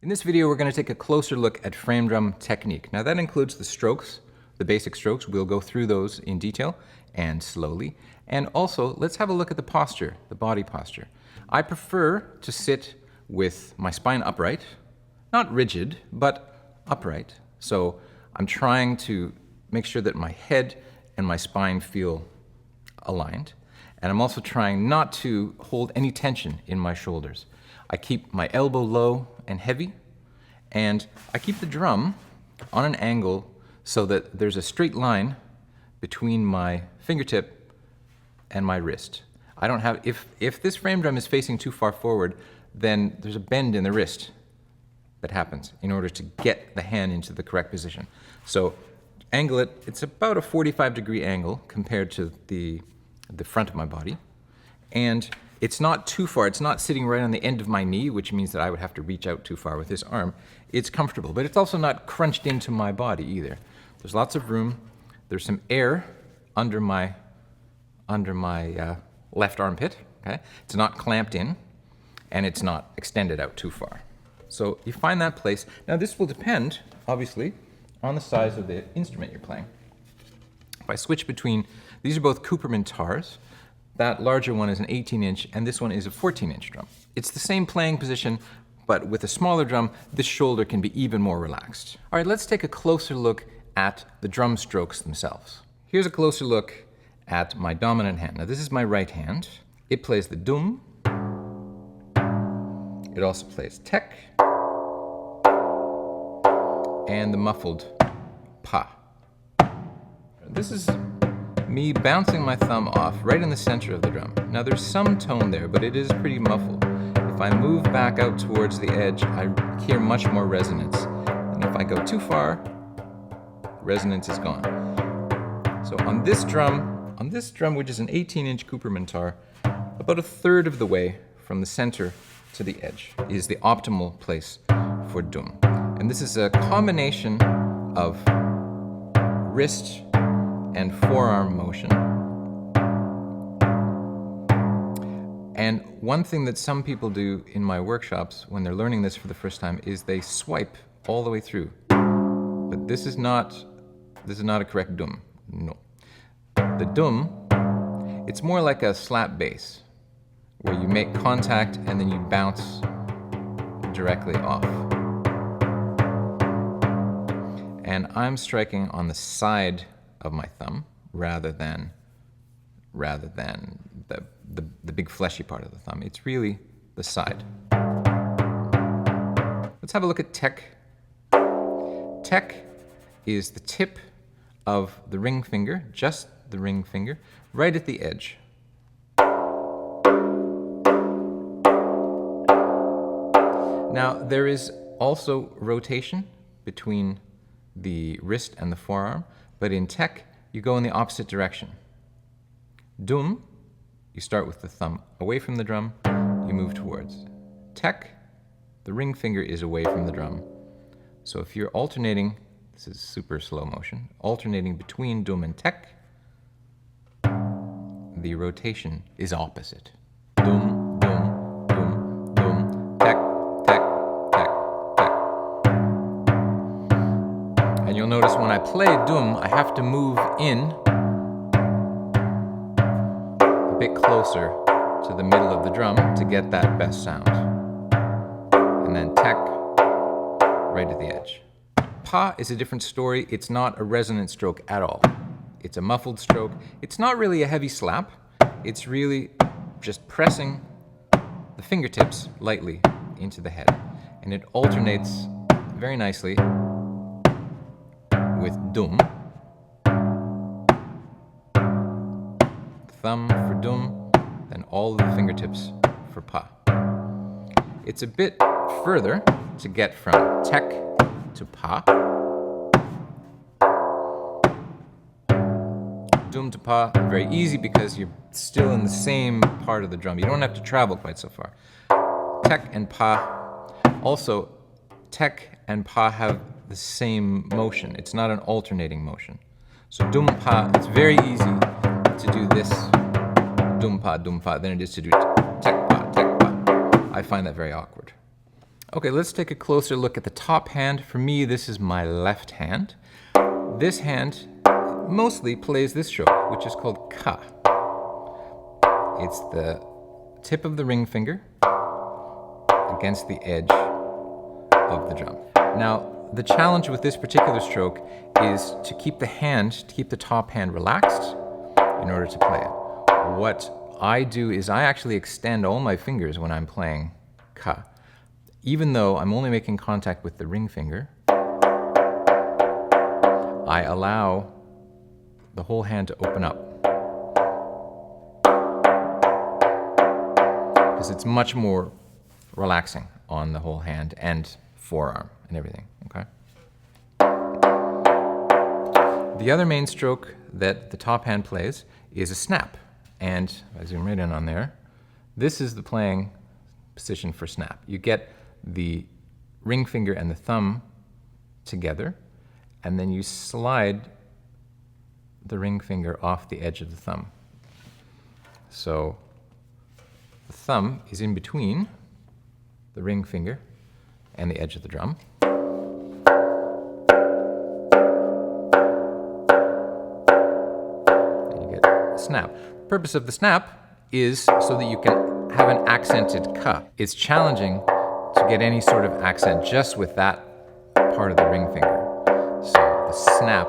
In this video, we're going to take a closer look at frame drum technique. Now that includes the strokes, the basic strokes. We'll go through those in detail and slowly. And also, let's have a look at the posture, the body posture. I prefer to sit with my spine upright, not rigid, but upright. So I'm trying to make sure that my head and my spine feel aligned. And I'm also trying not to hold any tension in my shoulders. I keep my elbow low and heavy, and I keep the drum on an angle so that there's a straight line between my fingertip and my wrist. I don't have, if this frame drum is facing too far forward, then there's a bend in the wrist that happens in order to get the hand into the correct position. So angle it, it's about a 45-degree angle compared to the front of my body. And it's not too far, it's not sitting right on the end of my knee, which means that I would have to reach out too far with this arm. It's comfortable, but it's also not crunched into my body either. There's lots of room. There's some air under my left armpit, okay? It's not clamped in, and it's not extended out too far. So you find that place. Now this will depend, obviously, on the size of the instrument you're playing. If I switch between, these are both Cooperman tars. That larger one is an 18-inch, and this one is a 14-inch drum. It's the same playing position, but with a smaller drum, this shoulder can be even more relaxed. All right, let's take a closer look at the drum strokes themselves. Here's a closer look at my dominant hand. Now this is my right hand. It plays the dum. It also plays tek, and the muffled pa. This is me bouncing my thumb off right in the center of the drum. Now there's some tone there, but it is pretty muffled. If I move back out towards the edge, I hear much more resonance. And if I go too far, resonance is gone. So on this drum, which is an 18-inch Cooperman tar, about a third of the way from the center to the edge is the optimal place for dum. And this is a combination of wrist and forearm motion. And one thing that some people do in my workshops when they're learning this for the first time is they swipe all the way through. But this is not a correct dum, no. The dum, it's more like a slap bass, where you make contact and then you bounce directly off. And I'm striking on the side of my thumb rather than the big fleshy part of the thumb. It's really the side. Let's have a look at tek. Tek is the tip of the ring finger, just the ring finger, right at the edge. Now there is also rotation between the wrist and the forearm, but in tek, you go in the opposite direction. Dum, you start with the thumb away from the drum, you move towards. Tek, the ring finger is away from the drum. So if you're alternating, this is super slow motion, alternating between dum and tek, the rotation is opposite. Dum, dum, dum, dum, tek, tek, tek, tek. And you'll notice when I play dum, I have to move in a bit closer to the middle of the drum to get that best sound. And then tek, right at the edge. Pa is a different story. It's not a resonant stroke at all. It's a muffled stroke. It's not really a heavy slap. It's really just pressing the fingertips lightly into the head. And it alternates very nicely with dum, thumb for dum, then all of the fingertips for pa. It's a bit further to get from tek to pa. Dum to pa, very easy because you're still in the same part of the drum. You don't have to travel quite so far. Tek and pa, also tek and pa have the same motion. It's not an alternating motion. So dum pa, it's very easy to do this dum pa than it is to do tek pa, tek pa. I find that very awkward. Okay, let's take a closer look at the top hand. For me, this is my left hand. This hand mostly plays this stroke, which is called ka. It's the tip of the ring finger against the edge of the drum. Now, the challenge with this particular stroke is to keep the top hand relaxed in order to play it. What I do is I actually extend all my fingers when I'm playing ka. Even though I'm only making contact with the ring finger, I allow the whole hand to open up. Because it's much more relaxing on the whole hand and forearm and everything, okay? The other main stroke that the top hand plays is a snap. And if I zoom right in on there, this is the playing position for snap. You get the ring finger and the thumb together, and then you slide the ring finger off the edge of the thumb. So the thumb is in between the ring finger and the edge of the drum. And you get a snap. The purpose of the snap is so that you can have an accented ka. It's challenging to get any sort of accent just with that part of the ring finger. So the snap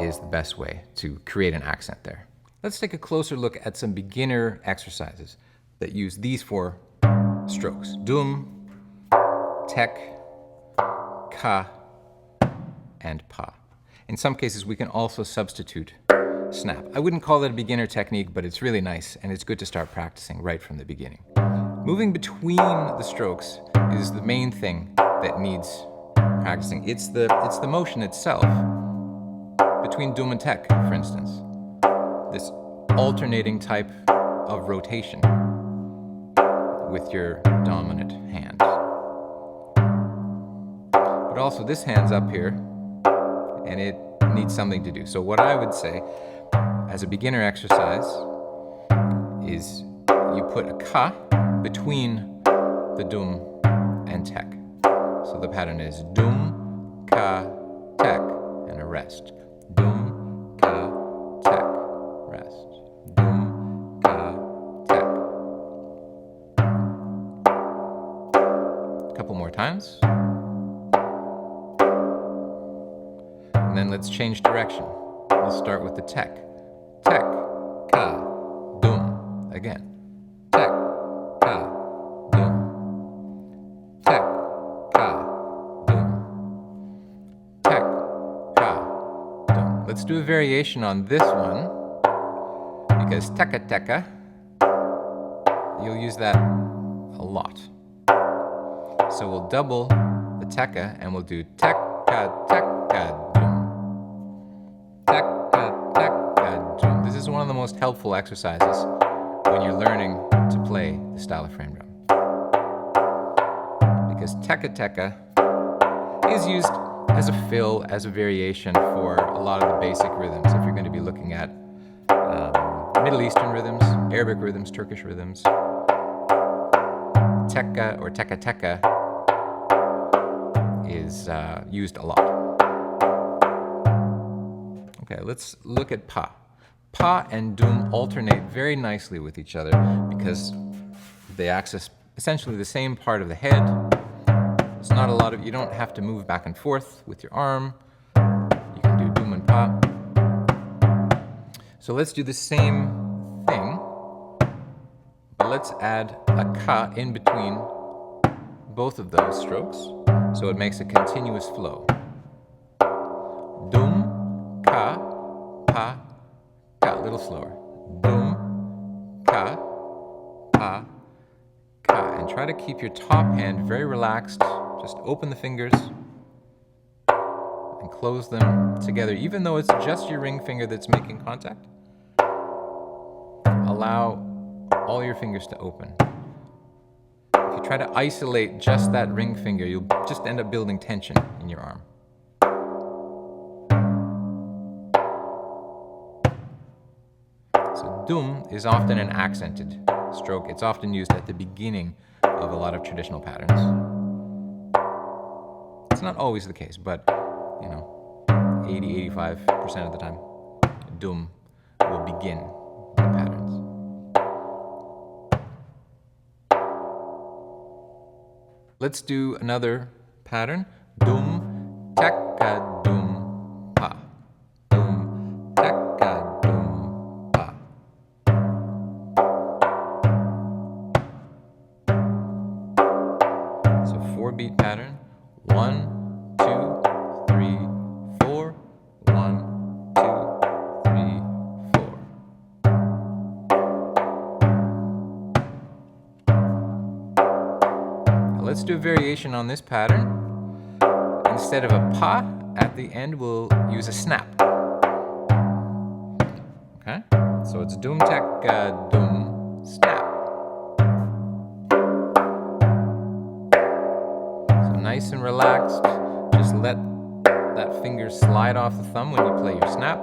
is the best way to create an accent there. Let's take a closer look at some beginner exercises that use these 4 strokes: dum, tek, ka, and pa. In some cases, we can also substitute snap. I wouldn't call it a beginner technique, but it's really nice, and it's good to start practicing right from the beginning. Moving between the strokes is the main thing that needs practicing. It's the motion itself. Between dum and tek, for instance. This alternating type of rotation with your dominant hand. But also this hand's up here, and it needs something to do. So what I would say, as a beginner exercise, is you put a ka between the dum and tek. So the pattern is dum, ka, tek, and a rest. Dum, ka, tek, rest. Dum, ka, tek. A couple more times. And then let's change direction. We'll start with the tek. Tek, ka, dum. Again. Tek, ka, dum. Tek, ka, dum. Tek, ka, dum. Let's do a variation on this one, because teka teka, you'll use that a lot. So we'll double the teka and we'll do teka teka dum. Teka teka dum. This is one of the most helpful exercises when you're learning to play the style of frame drum. Because teka teka is used as a fill, as a variation for a lot of the basic rhythms. If you're going to be looking at Middle Eastern rhythms, Arabic rhythms, Turkish rhythms, teka or teka teka is used a lot. Okay, let's look at pa. Pa and dum alternate very nicely with each other because they access essentially the same part of the head. It's not a lot of, you don't have to move back and forth with your arm. You can do dum and pa. So let's do the same thing, but let's add a ka in between both of those strokes so it makes a continuous flow. Dum, ka, pa, ka. A little slower. Dum, ka, pa, ka. And try to keep your top hand very relaxed. Just open the fingers and close them together. Even though it's just your ring finger that's making contact, allow all your fingers to open. If you try to isolate just that ring finger, you'll just end up building tension in your arm. So dum is often an accented stroke. It's often used at the beginning of a lot of traditional patterns. It's not always the case, but 80-85% of the time, dum will begin the patterns. Let's do another pattern. Dum, taka, dum, pa. Dum, taka, dum, pa. So 4-beat pattern. 1, 2, 3, 4. 1, 2, 3, 4. Let's do a variation on this pattern. Instead of a pa at the end, we'll use a snap. Okay? So it's dum taka dum snap. So nice and relaxed. Just let that finger slide off the thumb when you play your snap.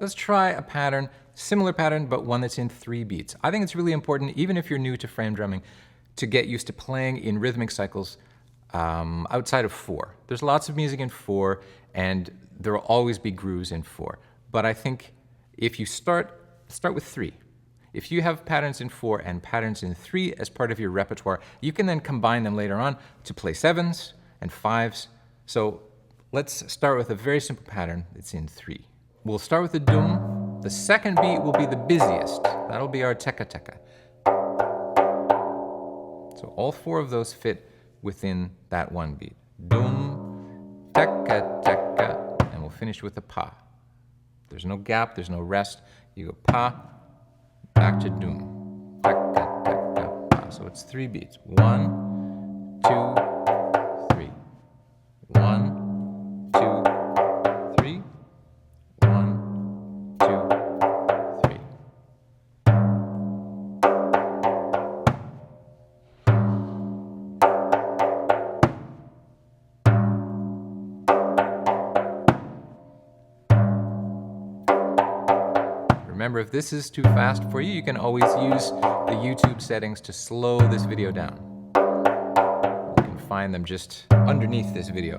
Let's try a pattern, similar pattern, but one that's in 3 beats. I think it's really important, even if you're new to frame drumming, to get used to playing in rhythmic cycles outside of 4. There's lots of music in 4, and there will always be grooves in 4. But I think if you start with 3. If you have patterns in 4 and patterns in 3 as part of your repertoire, you can then combine them later on to play 7s and 5s. So let's start with a very simple pattern that's in 3. We'll start with the dum. The second beat will be the busiest. That'll be our teka teka. So all 4 of those fit within that 1 beat. Dum, teka teka, and we'll finish with a pa. There's no gap, there's no rest. You go pa, back to dum, teka teka pa. So it's 3 beats. 1, 2, 3. 1, 2, 3. 1, 2, 3. Remember, if this is too fast for you, you can always use the YouTube settings to slow this video down. You can find them just underneath this video.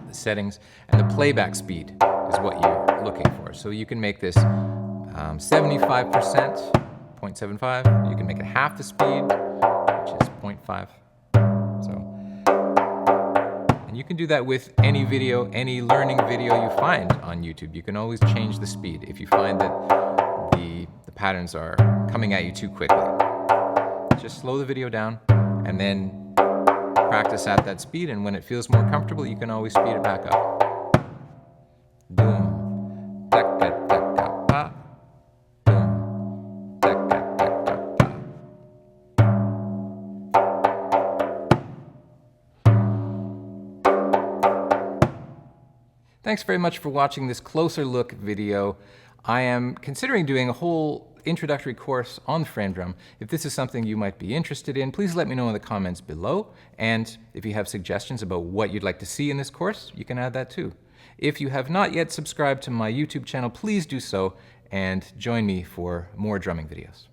The settings and the playback speed is what you're looking for. So you can make this 75%, 0.75. You can make it half the speed, which is 0.5. And you can do that with any video, any learning video you find on YouTube. You can always change the speed if you find that the patterns are coming at you too quickly. Just slow the video down and then practice at that speed, and when it feels more comfortable, you can always speed it back up. Dum, taka taka pa. Dum, taka taka pa. Thanks very much for watching this closer look video. I am considering doing a whole introductory course on the frame drum. If this is something you might be interested in, please let me know in the comments below. And if you have suggestions about what you'd like to see in this course, you can add that too. If you have not yet subscribed to my YouTube channel, please do so and join me for more drumming videos.